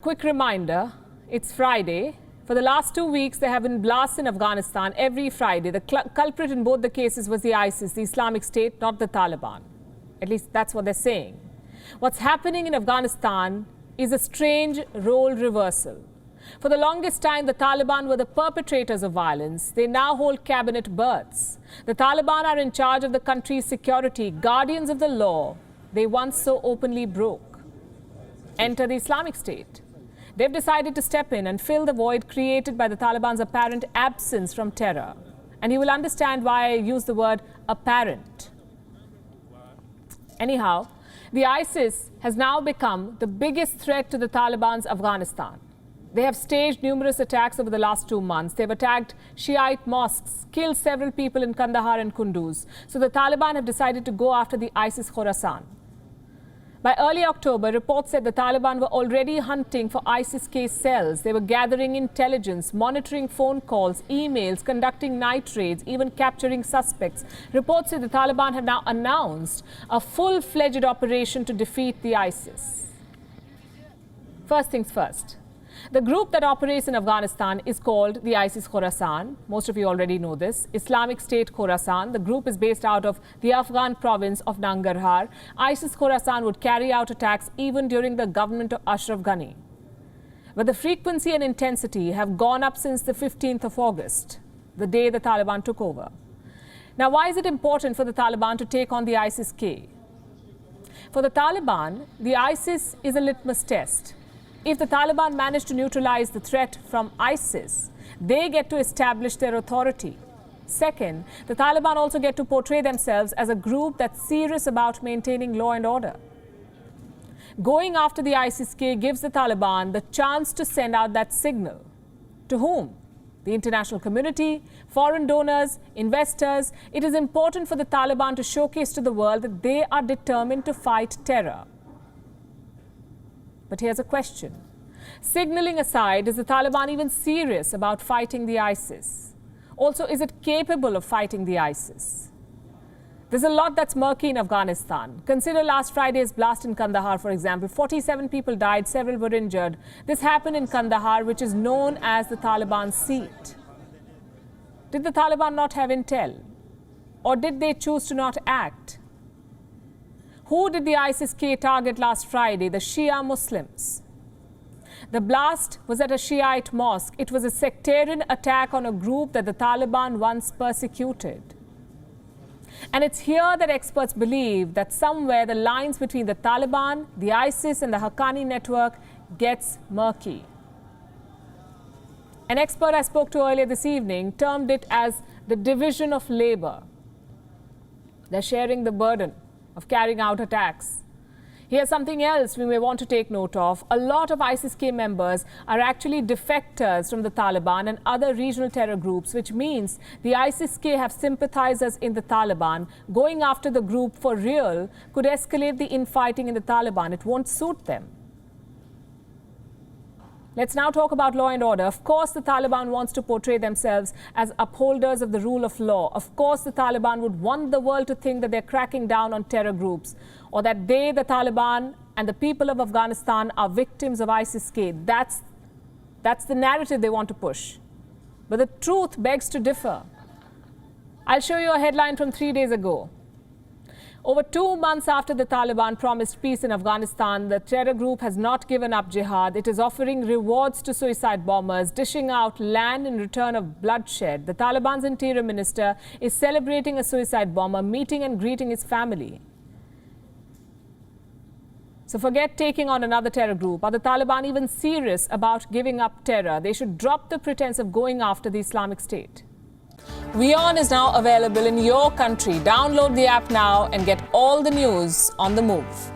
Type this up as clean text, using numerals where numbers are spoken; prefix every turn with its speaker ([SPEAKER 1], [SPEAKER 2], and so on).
[SPEAKER 1] Quick reminder, it's Friday. For the last 2 weeks, there have been blasts in Afghanistan every Friday. The culprit in both the cases was the ISIS, the Islamic State, not the Taliban. At least that's what they're saying. What's happening in Afghanistan is a strange role reversal. For the longest time, the Taliban were the perpetrators of violence. They now hold cabinet berths. The Taliban are in charge of the country's security, guardians of the law they once so openly broke. Enter the Islamic State. They've decided to step in and fill the void created by the Taliban's apparent absence from terror. And you will understand why I use the word apparent. Anyhow, the ISIS has now become the biggest threat to the Taliban's Afghanistan. They have staged numerous attacks over the last 2 months. They've attacked Shiite mosques, killed several people in Kandahar and Kunduz. So the Taliban have decided to go after the ISIS Khorasan. By early October, reports said the Taliban were already hunting for ISIS-K cells. They were gathering intelligence, monitoring phone calls, emails, conducting night raids, even capturing suspects. Reports say the Taliban have now announced a full-fledged operation to defeat the ISIS. First things first. The group that operates in Afghanistan is called the ISIS Khorasan. Most of you already know this. Islamic State Khorasan. The group is based out of the Afghan province of Nangarhar. ISIS Khorasan would carry out attacks even during the government of Ashraf Ghani. But the frequency and intensity have gone up since the 15th of August, the day the Taliban took over. Now, why is it important for the Taliban to take on the ISIS-K? For the Taliban, the ISIS is a litmus test. If the Taliban manage to neutralize the threat from ISIS, they get to establish their authority. Second, the Taliban also get to portray themselves as a group that's serious about maintaining law and order. Going after the ISIS-K gives the Taliban the chance to send out that signal. To whom? The international community, foreign donors, investors. It is important for the Taliban to showcase to the world that they are determined to fight terror. But here's a question. Signaling aside, is the Taliban even serious about fighting the ISIS? Also, is it capable of fighting the ISIS? There's a lot that's murky in Afghanistan. Consider last Friday's blast in Kandahar, for example. 47 people died, several were injured. This happened in Kandahar, which is known as the Taliban seat. Did the Taliban not have intel? Or did they choose to not act? Who did the ISIS-K target last Friday? The Shia Muslims. The blast was at a Shiite mosque. It was a sectarian attack on a group that the Taliban once persecuted. And it's here that experts believe that somewhere the lines between the Taliban, the ISIS and the Haqqani network gets murky. An expert I spoke to earlier this evening termed it as the division of labor. They're sharing the burden of carrying out attacks. Here's something else we may want to take note of. A lot of ISIS-K members are actually defectors from the Taliban and other regional terror groups, which means the ISIS-K have sympathizers in the Taliban. Going after the group for real could escalate the infighting in the Taliban. It won't suit them. Let's now talk about law and order. Of course, the Taliban wants to portray themselves as upholders of the rule of law. Of course, the Taliban would want the world to think that they're cracking down on terror groups, or that they, the Taliban, and the people of Afghanistan are victims of ISIS-K. That's the narrative they want to push. But the truth begs to differ. I'll show you a headline from 3 days ago. Over 2 months after the Taliban promised peace in Afghanistan, the terror group has not given up jihad. It is offering rewards to suicide bombers, dishing out land in return of bloodshed. The Taliban's interior minister is celebrating a suicide bomber, meeting and greeting his family. So forget taking on another terror group. Are the Taliban even serious about giving up terror? They should drop the pretense of going after the Islamic State. WION is now available in your country. Download the app now and get all the news on the move.